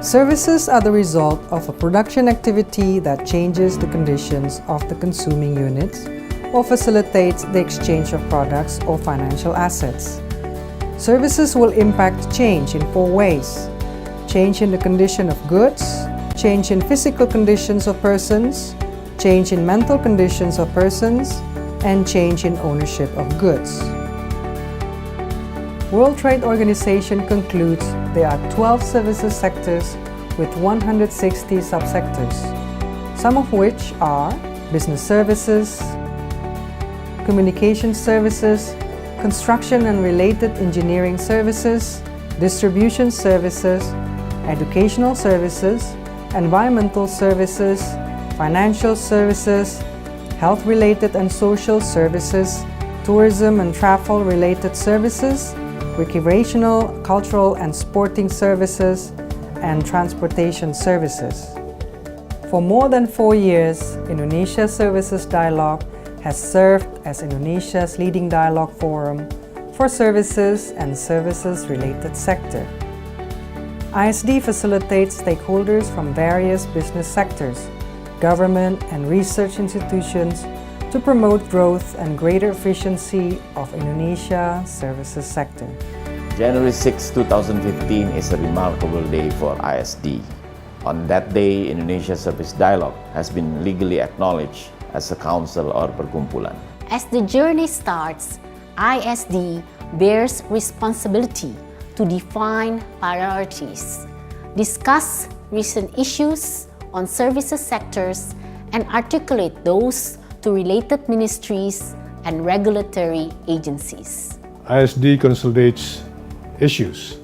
Services are the result of a production activity that changes the conditions of the consuming units or facilitates the exchange of products or financial assets. Services will impact change in four ways: change in the condition of goods, change in physical conditions of persons, change in mental conditions of persons, and change in ownership of goods. World Trade Organization concludes there are 12 services sectors with 160 subsectors, some of which are business services, communication services, construction and related engineering services, distribution services, educational services, environmental services, financial services, health-related and social services, tourism and travel-related services, recreational, cultural and sporting services, and transportation services. For more than 4 years, Indonesia Services Dialogue has served as Indonesia's leading dialogue forum for services and services-related sector. ISD facilitates stakeholders from various business sectors, government and research institutions to promote growth and greater efficiency of Indonesia services sector. January 6, 2015 is a remarkable day for ISD. On that day, Indonesia Service Dialogue has been legally acknowledged as a council or perkumpulan. As the journey starts, ISD bears responsibility to define priorities, discuss recent issues on services sectors, and articulate those to related ministries and regulatory agencies. ISD consolidates issues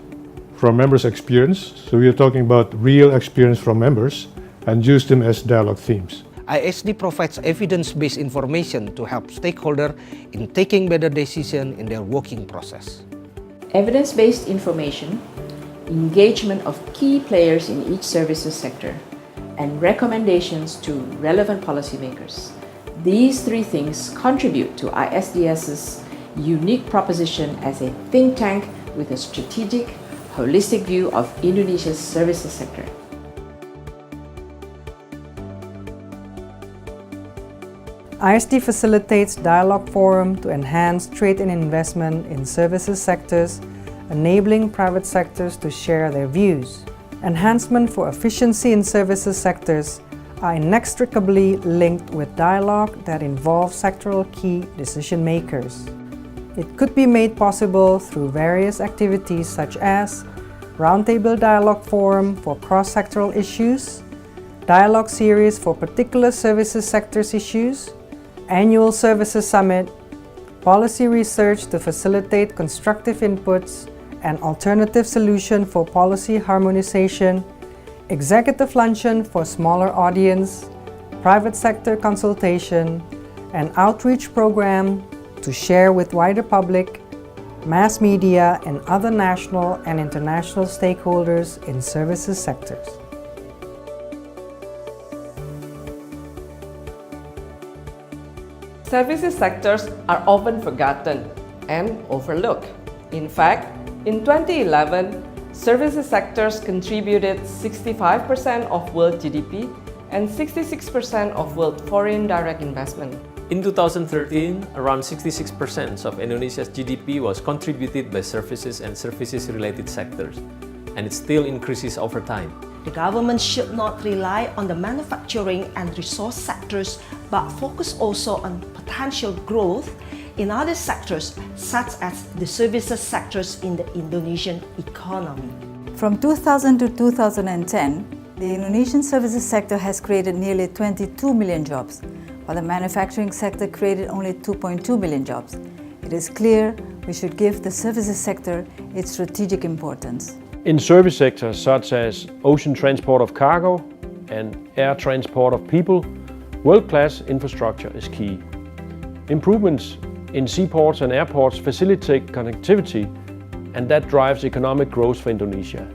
from members' experience, so we are talking about real experience from members, and use them as dialogue themes. ISD provides evidence-based information to help stakeholders in taking better decisions in their working process. Evidence-based information, engagement of key players in each services sector, and recommendations to relevant policymakers. These three things contribute to ISDS's unique proposition as a think tank with a strategic, holistic view of Indonesia's services sector. ISD facilitates dialogue forum to enhance trade and investment in services sectors, enabling private sectors to share their views. Enhancement for efficiency in services sectors are inextricably linked with dialogue that involves sectoral key decision makers. It could be made possible through various activities such as Roundtable Dialogue Forum for cross-sectoral issues, Dialogue Series for particular services sectors issues, Annual Services Summit, Policy Research to facilitate constructive inputs and alternative solution for policy harmonization, Executive Luncheon for smaller audience, Private Sector Consultation, and Outreach Program to share with wider public, mass media, and other national and international stakeholders in services sectors. Services sectors are often forgotten and overlooked. In fact, in 2011, services sectors contributed 65% of world GDP and 66% of world foreign direct investment. In 2013, around 66% of Indonesia's GDP was contributed by services and services-related sectors, and it still increases over time. The government should not rely on the manufacturing and resource sectors, but focus also on potential growth in other sectors, such as the services sectors in the Indonesian economy. From 2000 to 2010, the Indonesian services sector has created nearly 22 million jobs, while the manufacturing sector created only 2.2 million jobs. It is clear we should give the services sector its strategic importance. In service sectors such as ocean transport of cargo and air transport of people, world-class infrastructure is key. Improvements in seaports and airports facilitate connectivity, and that drives economic growth for Indonesia.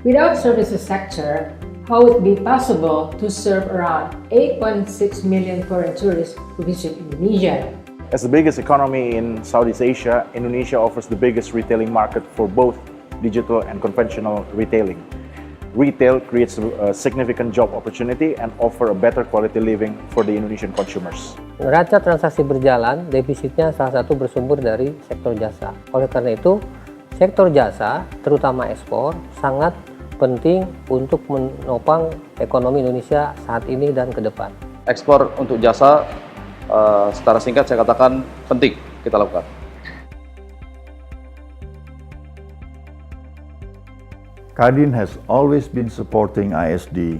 Without services sector, how would it be possible to serve around 8.6 million foreign tourists who visit Indonesia? As the biggest economy in Southeast Asia, Indonesia offers the biggest retailing market for both digital and conventional retailing. retail creates a significant job opportunity and offer a better quality living for the Indonesian consumers. Neraca transaksi berjalan, defisitnya salah satu bersumber dari sektor jasa. Oleh karena itu, sektor jasa, terutama ekspor, sangat penting untuk menopang ekonomi Indonesia saat ini dan ke depan. Ekspor untuk jasa, secara singkat saya katakan penting kita lakukan. Kadin has always been supporting ISD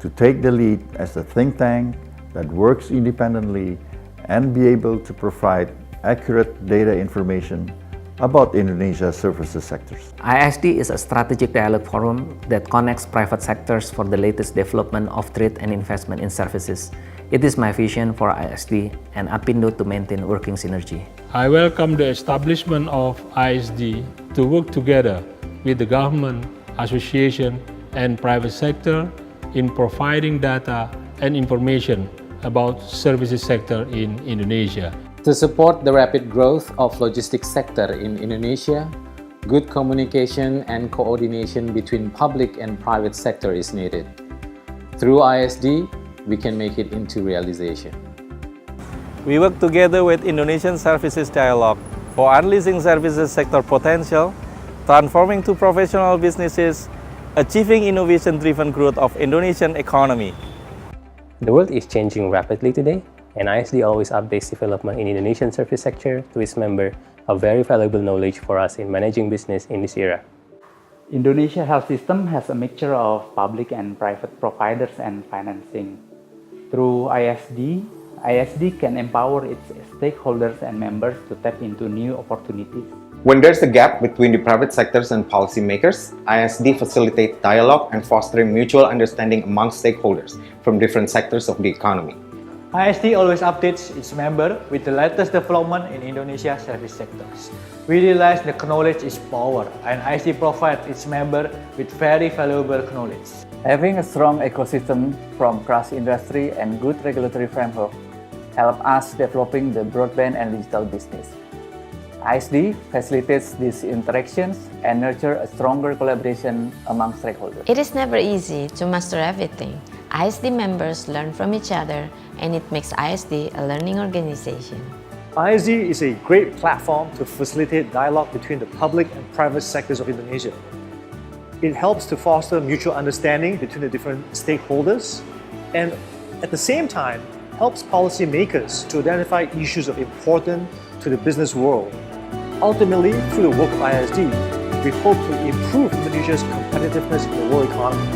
to take the lead as a think tank that works independently and be able to provide accurate data information about Indonesia's services sectors. ISD is a strategic dialogue forum that connects private sectors for the latest development of trade and investment in services. It is my vision for ISD and Apindo to maintain working synergy. I welcome the establishment of ISD to work together with the government, association and private sector in providing data and information about services sector in Indonesia. To support the rapid growth of logistics sector in Indonesia, good communication and coordination between public and private sector is needed. Through ISD, we can make it into realization. We work together with Indonesian Services Dialogue for unleashing services sector potential, transforming to professional businesses, achieving innovation-driven growth of Indonesian economy. The world is changing rapidly today, and ISD always updates development in Indonesian service sector to its member, a very valuable knowledge for us in managing business in this era. Indonesia health system has a mixture of public and private providers and financing. Through ISD can empower its stakeholders and members to tap into new opportunities. When there's a gap between the private sectors and policymakers, ISD facilitates dialogue and fostering mutual understanding among stakeholders from different sectors of the economy. ISD always updates its member with the latest development in Indonesia's service sectors. We realize that knowledge is power, and ISD provides its member with very valuable knowledge. Having a strong ecosystem from cross-industry and good regulatory framework help us developing the broadband and digital business. ISD facilitates these interactions and nurture a stronger collaboration among stakeholders. It is never easy to master everything. ISD members learn from each other, and it makes ISD a learning organization. ISD is a great platform to facilitate dialogue between the public and private sectors of Indonesia. It helps to foster mutual understanding between the different stakeholders, and at the same time, helps policymakers to identify issues of importance to the business world. Ultimately, through the work of ISD, we hope to improve Indonesia's competitiveness in the world economy.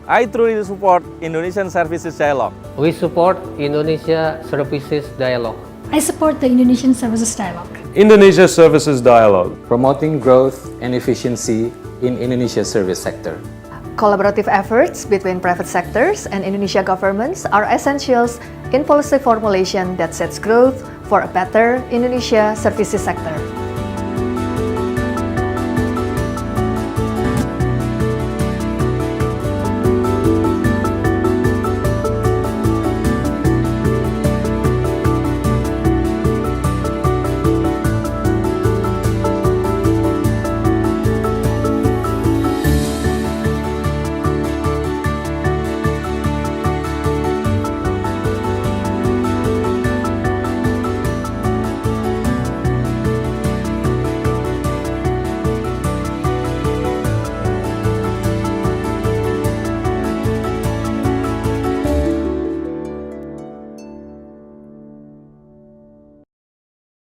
I truly support Indonesian Services Dialogue. We support Indonesia Services Dialogue. I support the Indonesian Services Dialogue. Indonesia Services Dialogue. Promoting growth and efficiency in Indonesia's service sector. Collaborative efforts between private sectors and Indonesia governments are essentials in policy formulation that sets growth for a better Indonesia services sector.